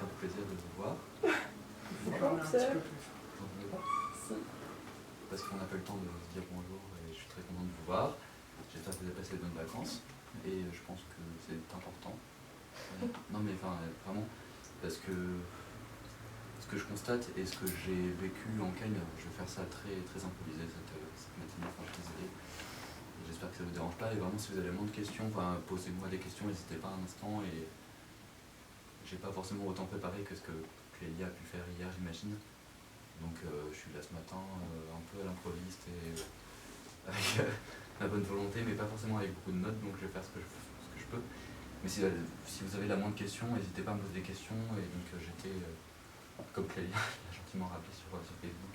un plaisir de vous voir. Parce qu'on n'a pas eu le temps de se dire bonjour et je suis très content de vous voir. J'espère que vous avez passé de bonnes vacances et je pense que c'est important. Non mais enfin vraiment, parce que ce que je constate et ce que j'ai vécu en Cagnes, je vais faire ça très, très improvisé cette matinée, enfin je suis désolé. J'espère que ça ne vous dérange pas et vraiment si vous avez moins de questions, posez-moi des questions, n'hésitez pas un instant et j'ai pas forcément autant préparé que ce que Clélia a pu faire hier j'imagine. Donc je suis là ce matin un peu à l'improviste et avec la bonne volonté mais pas forcément avec beaucoup de notes donc je vais faire ce que je peux. Mais si vous avez la moindre question, n'hésitez pas à me poser des questions et donc j'étais, comme Clélia l'a gentiment rappelé sur Facebook,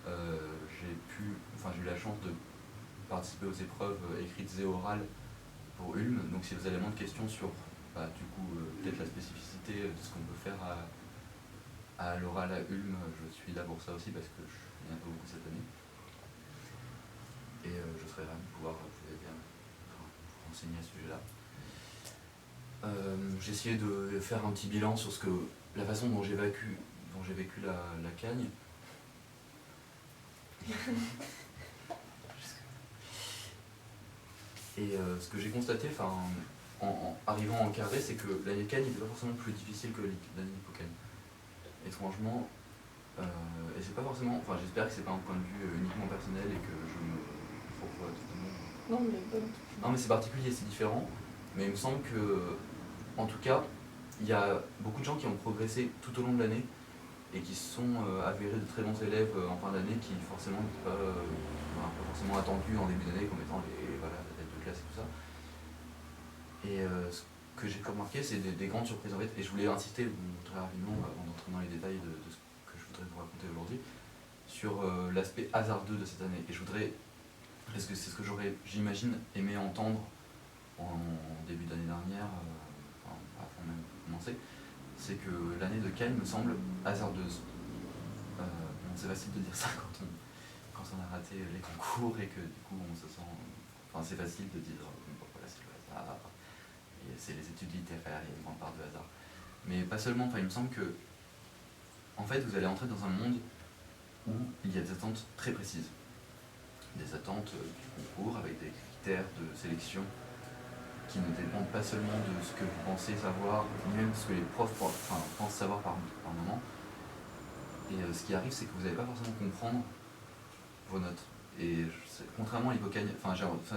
j'ai eu la chance de participer aux épreuves écrites et orales pour Ulm, donc si vous avez la moindre question sur peut-être la spécificité de ce qu'on peut faire à l'oral à Ulm, je suis là pour ça aussi parce que je viens un peu beaucoup cette année. Et je serais ravi de pouvoir vous aider pour enseigner à ce sujet-là. J'ai essayé de faire un petit bilan sur la façon dont j'ai vécu la Cagne. Et ce que j'ai constaté, en arrivant en carré, c'est que l'année Cagne n'était pas forcément plus difficile que l'année Hippocagne. Étrangement, et c'est pas forcément, j'espère que c'est pas un point de vue uniquement personnel et que je me fourvoie totalement. Non mais c'est particulier, c'est différent, mais il me semble que, en tout cas, il y a beaucoup de gens qui ont progressé tout au long de l'année et qui se sont avérés de très bons élèves en fin d'année qui forcément n'étaient pas forcément attendus en début d'année comme étant la tête de classe et tout ça. Et ce que j'ai remarqué, c'est des grandes surprises en fait, et je voulais insister très rapidement, avant d'entrer dans les détails de ce que je voudrais vous raconter aujourd'hui, sur l'aspect hasardeux de cette année. Et je voudrais, parce que c'est ce que j'imagine, aimé entendre en début d'année dernière, avant même de commencer, c'est que l'année de Cagne me semble hasardeuse. C'est facile de dire ça quand on a raté les concours et que du coup on se sent... c'est facile de dire voilà, c'est le hasard, et c'est les études littéraires, il y a une grande part de hasard. Mais pas seulement, il me semble que en fait vous allez entrer dans un monde où il y a des attentes très précises. Des attentes du concours avec des critères de sélection qui ne dépendent pas seulement de ce que vous pensez savoir, ni même de ce que les profs pensent savoir par moment. Et ce qui arrive, c'est que vous n'allez pas forcément comprendre vos notes. Et contrairement à l'Hippocagne,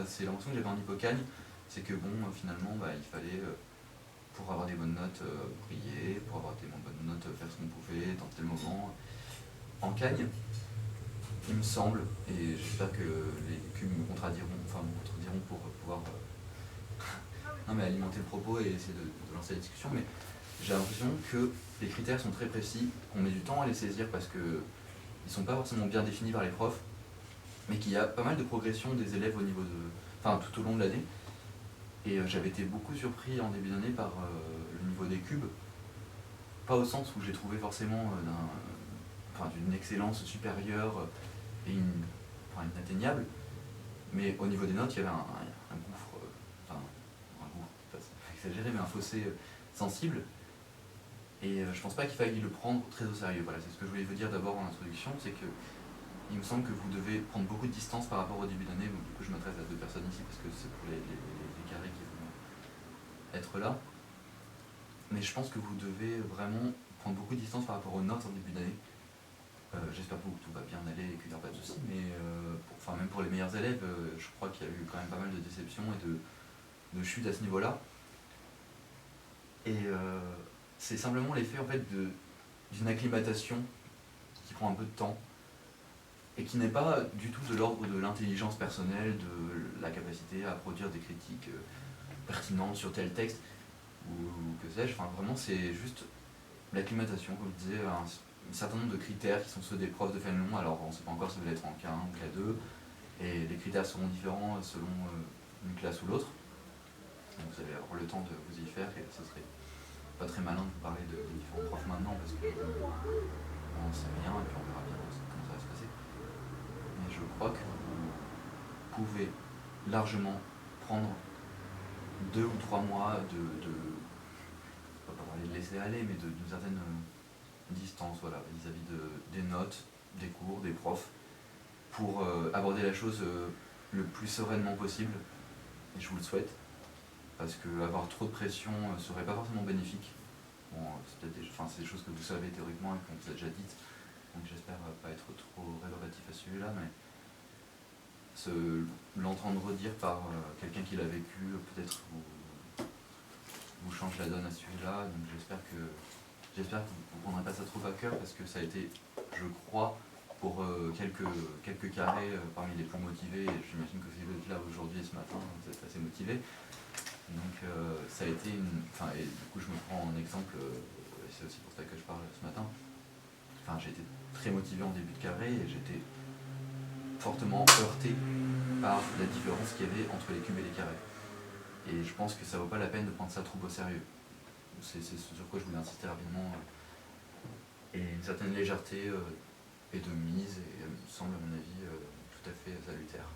c'est l'impression que j'avais en Hippocagne, c'est que finalement, il fallait, pour avoir des bonnes notes, prier, pour avoir des bonnes notes, faire ce qu'on pouvait dans tel moment. En Cagne, il me semble, et j'espère que les cubes me contrediront pour pouvoir alimenter le propos et essayer de lancer la discussion, mais j'ai l'impression que les critères sont très précis, qu'on met du temps à les saisir parce qu'ils ne sont pas forcément bien définis par les profs, mais qu'il y a pas mal de progression des élèves au niveau tout au long de l'année. Et j'avais été beaucoup surpris en début d'année par le niveau des cubes, pas au sens où j'ai trouvé forcément d'une excellence supérieure et inatteignable, mais au niveau des notes, il y avait un gouffre, exagéré, mais un fossé sensible. Et je pense pas qu'il faille le prendre très au sérieux. Voilà, c'est ce que je voulais vous dire d'abord en introduction, c'est que il me semble que vous devez prendre beaucoup de distance par rapport au début d'année. Donc, du coup, je m'adresse à deux personnes ici parce que c'est pour les carrés qui vont être là. Mais je pense que vous devez vraiment prendre beaucoup de distance par rapport aux notes en début d'année. J'espère que tout va bien aller et qu'il n'y aura pas de soucis, mais même pour les meilleurs élèves, je crois qu'il y a eu quand même pas mal de déceptions et de chutes à ce niveau-là. Et c'est simplement l'effet en fait d'une acclimatation qui prend un peu de temps et qui n'est pas du tout de l'ordre de l'intelligence personnelle, de la capacité à produire des critiques pertinentes sur tel texte ou que sais-je. Vraiment c'est juste l'acclimatation, comme je disais, un certain nombre de critères qui sont ceux des profs de Fénelon. Alors on ne sait pas encore si vous allez être en K1 ou K2 et les critères seront différents selon une classe ou l'autre. Donc vous allez avoir le temps de vous y faire et ce serait pas très malin de vous parler de différents profs maintenant parce que on ne sait rien et puis on verra bien comment ça va se passer. Mais je crois que vous pouvez largement prendre 2 ou 3 mois de pas parler de laisser aller, mais d'une certaine distance, voilà, vis-à-vis des notes, des cours, des profs, pour aborder la chose le plus sereinement possible, et je vous le souhaite, parce qu'avoir trop de pression serait pas forcément bénéfique. Bon, c'est peut-être des choses que vous savez théoriquement et qu'on vous a déjà dites, donc j'espère pas être trop rébarbatif à ce sujet-là, mais l'entendre redire par quelqu'un qui l'a vécu, peut-être vous change la donne à ce sujet-là, donc j'espère que vous ne prendrez pas ça trop à cœur, parce que ça a été, je crois, pour quelques carrés parmi les plus motivés, et j'imagine que si vous êtes là aujourd'hui et ce matin, vous êtes assez motivés. Donc ça a été et du coup je me prends en exemple, et c'est aussi pour ça que je parle ce matin. Enfin, j'ai été très motivé en début de carré et j'étais fortement heurté par la différence qu'il y avait entre les cubes et les carrés. Et je pense que ça vaut pas la peine de prendre ça trop au sérieux. C'est ce sur quoi je voulais insister rapidement. Et une certaine légèreté est de mise et me semble à mon avis tout à fait salutaire.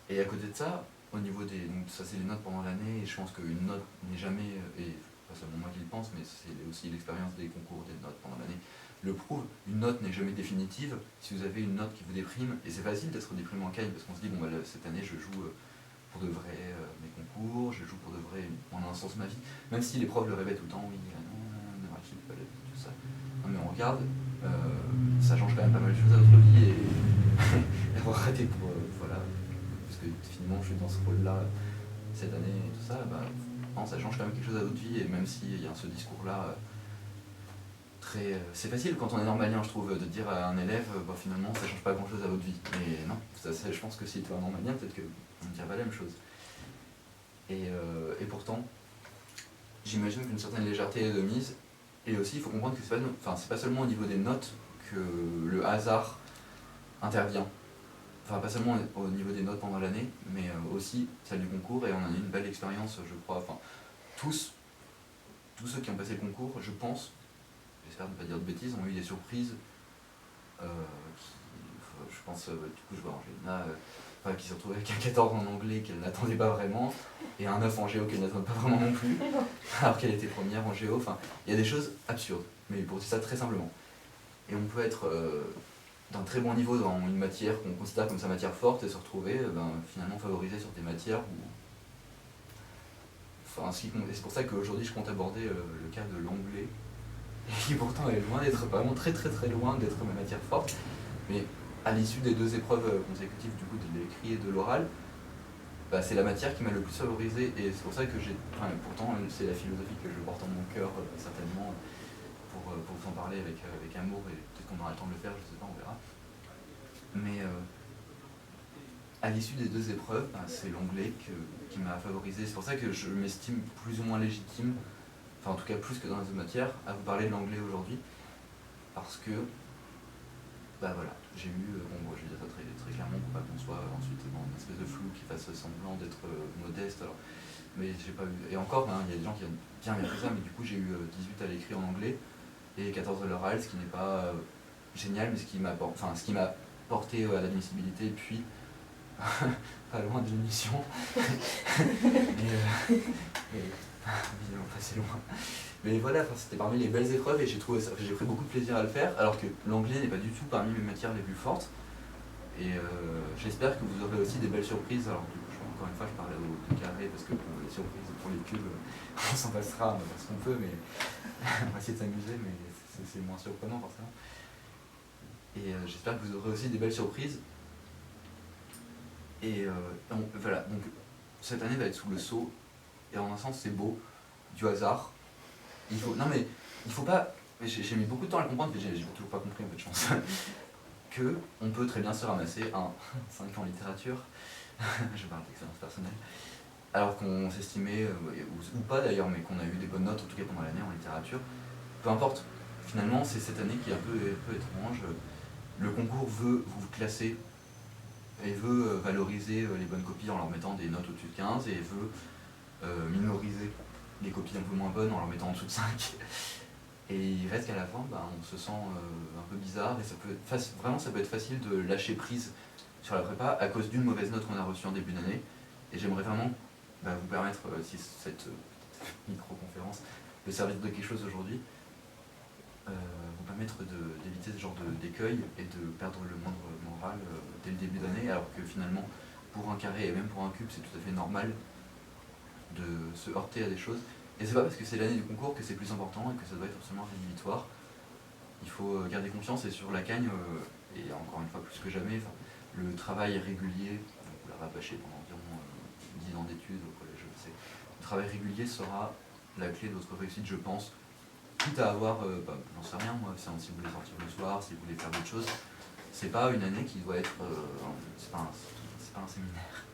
Et à côté de ça, au niveau donc ça c'est les notes pendant l'année, et je pense qu'une note n'est jamais, et pas seulement moi qui le pense, mais c'est aussi l'expérience des concours des notes pendant l'année, le prouve, une note n'est jamais définitive. Si vous avez une note qui vous déprime, et c'est facile d'être déprimé en CAI, parce qu'on se dit, bon bah, cette année je joue pour de vrai mes concours, je joue pour de vrai pendant un sens de ma vie, même si les profs le répètent tout le temps, oui, non, pas la vie, tout ça. Non mais on regarde, ça change quand même pas mal de choses à notre vie, et avoir raté pour, voilà, parce que finalement je suis dans ce rôle-là cette année et tout ça, bah, non, ça change quand même quelque chose à notre vie, et même s'il y a ce discours-là, c'est facile quand on est normalien, je trouve, de dire à un élève, bah, finalement ça change pas grand-chose à votre vie. Mais non, je pense que si tu es un normalien, peut-être qu'on ne dirait pas la même chose. Et pourtant, j'imagine qu'une certaine légèreté est de mise, et aussi il faut comprendre que c'est pas seulement au niveau des notes que le hasard intervient. Enfin, pas seulement au niveau des notes pendant l'année, mais aussi celle du concours, et on en a eu une belle expérience, je crois. Enfin, tous ceux qui ont passé le concours, je pense, j'espère ne pas dire de bêtises, ont eu des surprises je pense, du coup je vois Angelina qui se retrouvait avec un 14 en anglais qu'elle n'attendait pas vraiment, et un 9 en géo qu'elle n'attendait pas vraiment non plus, alors qu'elle était première en géo. Enfin, il y a des choses absurdes, mais pour dire ça très simplement. Et on peut être d'un très bon niveau dans une matière qu'on considère comme sa matière forte et se retrouver finalement favorisé sur des matières où... Enfin, c'est pour ça qu'aujourd'hui je compte aborder le cas de l'anglais, qui pourtant est loin d'être vraiment très loin d'être ma matière forte, mais à l'issue des 2 épreuves consécutives du coup de l'écrit et de l'oral, bah, c'est la matière qui m'a le plus favorisé, et c'est pour ça que pourtant c'est la philosophie que je porte en mon cœur certainement pour vous en parler avec amour, et peut-être qu'on aura le temps de le faire, je sais pas, on verra. Mais à l'issue des 2 épreuves, c'est l'anglais qui m'a favorisé. C'est pour ça que je m'estime plus ou moins légitime, enfin en tout cas plus que dans les autres matières, à vous parler de l'anglais aujourd'hui, parce que bah voilà, j'ai eu, je vais dire ça très clairement pour pas qu'on soit ensuite dans une espèce de flou qui fasse semblant d'être modeste, alors, mais j'ai pas eu, et encore, il y a des gens qui ont bien fait ça, mais du coup j'ai eu 18 à l'écrit en anglais et 14 à l'oral, ce qui n'est pas génial, mais ce qui m'a porté à l'admissibilité, puis pas loin de l'émission, évidemment pas si loin. Mais voilà, c'était parmi les belles épreuves, et j'ai pris beaucoup de plaisir à le faire, alors que l'anglais n'est pas du tout parmi mes matières les plus fortes. Et j'espère que vous aurez aussi des belles surprises. Alors du coup, encore une fois, je parlais au carré, parce que pour les surprises, pour les cubes, on s'en passera, on va faire ce qu'on peut, mais on va essayer de s'amuser, mais c'est moins surprenant forcément. Et j'espère que vous aurez aussi des belles surprises. Et voilà, donc cette année va être sous le sceau, et en un sens c'est beau, du hasard. Non mais, il faut pas, j'ai mis beaucoup de temps à le comprendre, mais j'ai toujours pas compris en fait, je pense, qu'on peut très bien se ramasser un 5 en littérature, je parle d'expérience personnelle, alors qu'on s'estimait, ou pas d'ailleurs, mais qu'on a eu des bonnes notes, en tout cas pendant l'année en littérature, peu importe. Finalement, c'est cette année qui est un peu étrange. Le concours veut vous classer, et veut valoriser les bonnes copies en leur mettant des notes au-dessus de 15, et veut minoriser les copies un peu moins bonnes en leur mettant en dessous de 5. Et il reste qu'à la fin, on se sent un peu bizarre, et ça peut être facile de lâcher prise sur la prépa à cause d'une mauvaise note qu'on a reçue en début d'année. Et j'aimerais vraiment va vous permettre, si cette micro-conférence le service de quelque chose aujourd'hui, vous permettre d'éviter ce genre d'écueil et de perdre le moindre moral dès le début d'année, alors que finalement, pour un carré et même pour un cube, c'est tout à fait normal de se heurter à des choses. Et c'est pas parce que c'est l'année du concours que c'est plus important et que ça doit être absolument rédhibitoire. Il faut garder confiance, et sur la cagne, et encore une fois plus que jamais, le travail régulier, vous l'avez rabâché pendant environ 10 ans d'études au collège, je sais, le travail régulier sera la clé de votre réussite, je pense. Quitte à avoir, j'en sais rien moi, si vous voulez sortir le soir, si vous voulez faire d'autres choses, c'est pas une année qui doit être, c'est pas un séminaire.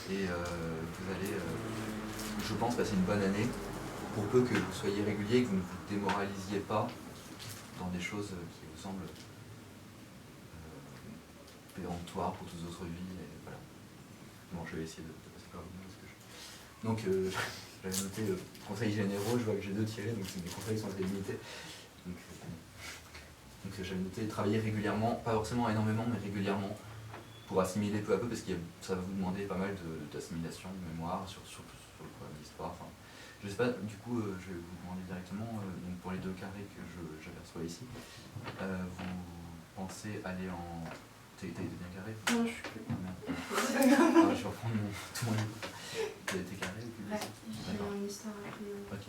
Et vous allez, je pense, passer une bonne année, pour peu que vous soyez régulier et que vous ne vous démoralisiez pas dans des choses qui vous semblent péremptoires pour toute votre vie. Et voilà. Bon, je vais essayer de passer par le parce que donc, j'avais noté conseils généraux, je vois que j'ai 2 tirés, donc mes conseils sont assez limités. Donc j'avais noté travailler régulièrement, pas forcément énormément, mais régulièrement, pour assimiler peu à peu, parce que ça va vous demander pas mal d'assimilation, de mémoire, surtout sur le problème d'histoire. Enfin, je sais pas, du coup, je vais vous demander directement, donc pour les 2 carrés que j'aperçois ici, vous pensez aller en... T'es bien carré? Non, je suis plus. Je vais reprendre tout mon livre. T'es carré ou plus? Ouais, j'ai en histoire après. Ok,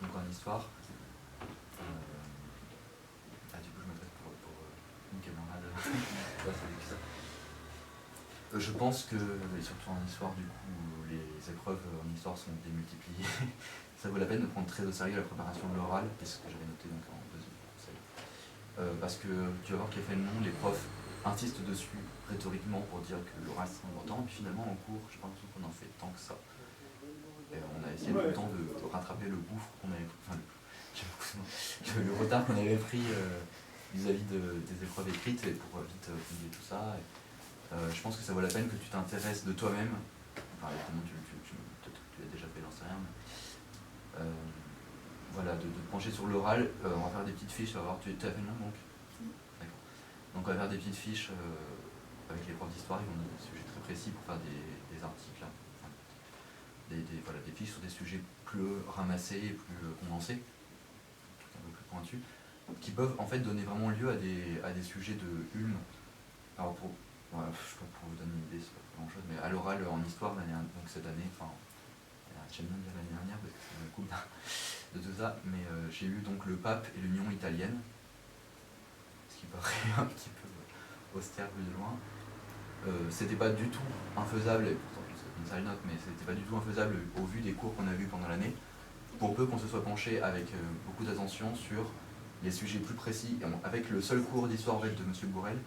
donc en histoire. Du coup, je me traite pour une camarade. Ouais, c'est ça. Je pense que, et surtout en histoire, du coup, les épreuves en histoire sont démultipliées. Ça vaut la peine de prendre très au sérieux la préparation de l'oral, et ce que j'avais noté donc en deuxième conseil. Parce que tu vas voir qu'à FN-Mon, les profs insistent dessus rhétoriquement pour dire que l'oral c'est important, et puis finalement en cours, j'ai pas l'impression qu'on en fait tant que ça. Et on a essayé tout le temps de rattraper le gouffre qu'on avait pris, enfin le retard qu'on avait pris vis-à-vis des épreuves écrites, et pour vite oublier tout ça. Je pense que ça vaut la peine que tu t'intéresses de toi-même, enfin évidemment tu l'as déjà fait, j'en sais rien, mais voilà, de te pencher sur l'oral. On va faire des petites fiches, tu vas voir, tu as fait le nom donc. D'accord. Donc on va faire des petites fiches avec les profs d'histoire, ils vont donner des sujets très précis pour faire des articles, enfin, voilà, des fiches sur des sujets plus ramassés et plus condensés, un peu plus pointus, qui peuvent en fait donner vraiment lieu à des sujets de Ulm. Alors voilà, je sais pas, pour vous donner une idée, c'est pas grand chose, mais à l'oral en histoire, donc cette année, enfin, j'aime bien dire l'année dernière parce que c'est le coup de tout ça, mais j'ai eu donc le pape et l'Union italienne, ce qui paraît un petit peu austère vu de loin. C'était pas du tout infaisable, et pourtant c'est une sale note, mais c'était pas du tout infaisable au vu des cours qu'on a vus pendant l'année, pour peu qu'on se soit penché avec beaucoup d'attention sur les sujets plus précis, avec le seul cours d'histoire de M. Bourrel,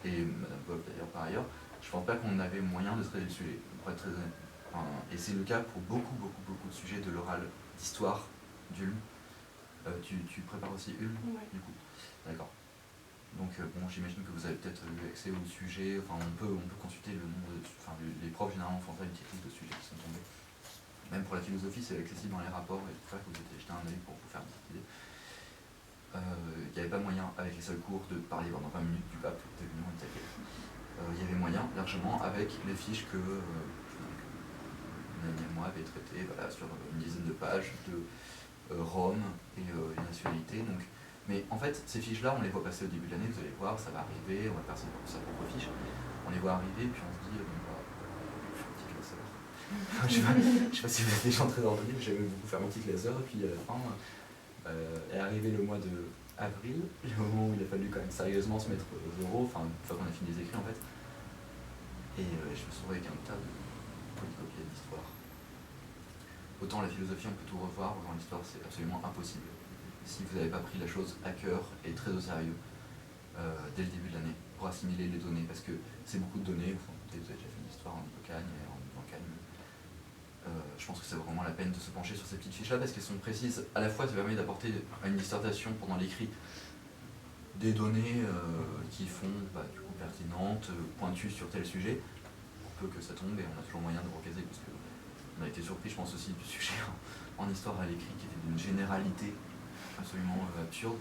et Madame Bob d'ailleurs par ailleurs, je pense pas qu'on avait moyen de traiter le sujet, pour être très honnête. Et c'est le cas pour beaucoup de sujets de l'oral d'histoire d'Ulm. Tu prépares aussi Ulm, ouais. Du coup. D'accord. Donc bon, j'imagine que vous avez peut-être eu accès au sujet, enfin on peut consulter le nombre de, enfin les profs généralement font ça, une petite liste de sujets qui sont tombés. Même pour la philosophie, c'est accessible dans les rapports, et tout ça, que vous avez jeté un œil pour vous faire une petite idée. Il n'y avait pas moyen, avec les seuls cours, de parler pendant 20 minutes du pape de l'Union italienne. Il y avait moyen, largement, avec les fiches que Nani et moi avait traitées, voilà, sur une dizaine de pages de Rome et les nationalités. Donc, mais en fait, ces fiches-là, on les voit passer au début de l'année, vous allez voir, ça va arriver, on va faire sa propre fiche. On les voit arriver, puis on se dit, bon, bah, je fais un petit classeur. Je sais pas si vous êtes des gens très ordonnés, mais j'aimais beaucoup faire mon petit classeur, et puis à la fin, est arrivé le mois de avril, le moment où il a fallu quand même sérieusement se mettre aux euros, enfin, une fois qu'on a fini les écrits en fait. Et je me suis retrouvé avec un tas de polycopiés d'histoire. Autant la philosophie, on peut tout revoir, autant l'histoire, c'est absolument impossible. Si vous n'avez pas pris la chose à cœur et très au sérieux dès le début de l'année, pour assimiler les données, parce que c'est beaucoup de données, vous avez déjà fait une histoire en Hippocagne et en Cagne. Je pense que c'est vraiment la peine de se pencher sur ces petites fiches-là, parce qu'elles sont précises. À la fois, ça permet d'apporter à une dissertation pendant l'écrit des données qui font du coup pertinentes, pointues sur tel sujet, pour peu que ça tombe, et on a toujours moyen de recaser, parce qu'on a été surpris, je pense aussi, du sujet en histoire à l'écrit, qui était d'une généralité absolument absurde,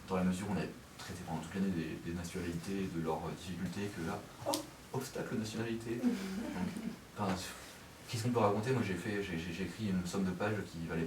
dans la mesure où on a traité pendant toute l'année des nationalités, de leurs difficultés, que là, obstacle nationalité. Donc, qu'est-ce qu'on peut raconter? Moi j'ai écrit une somme de pages qui valait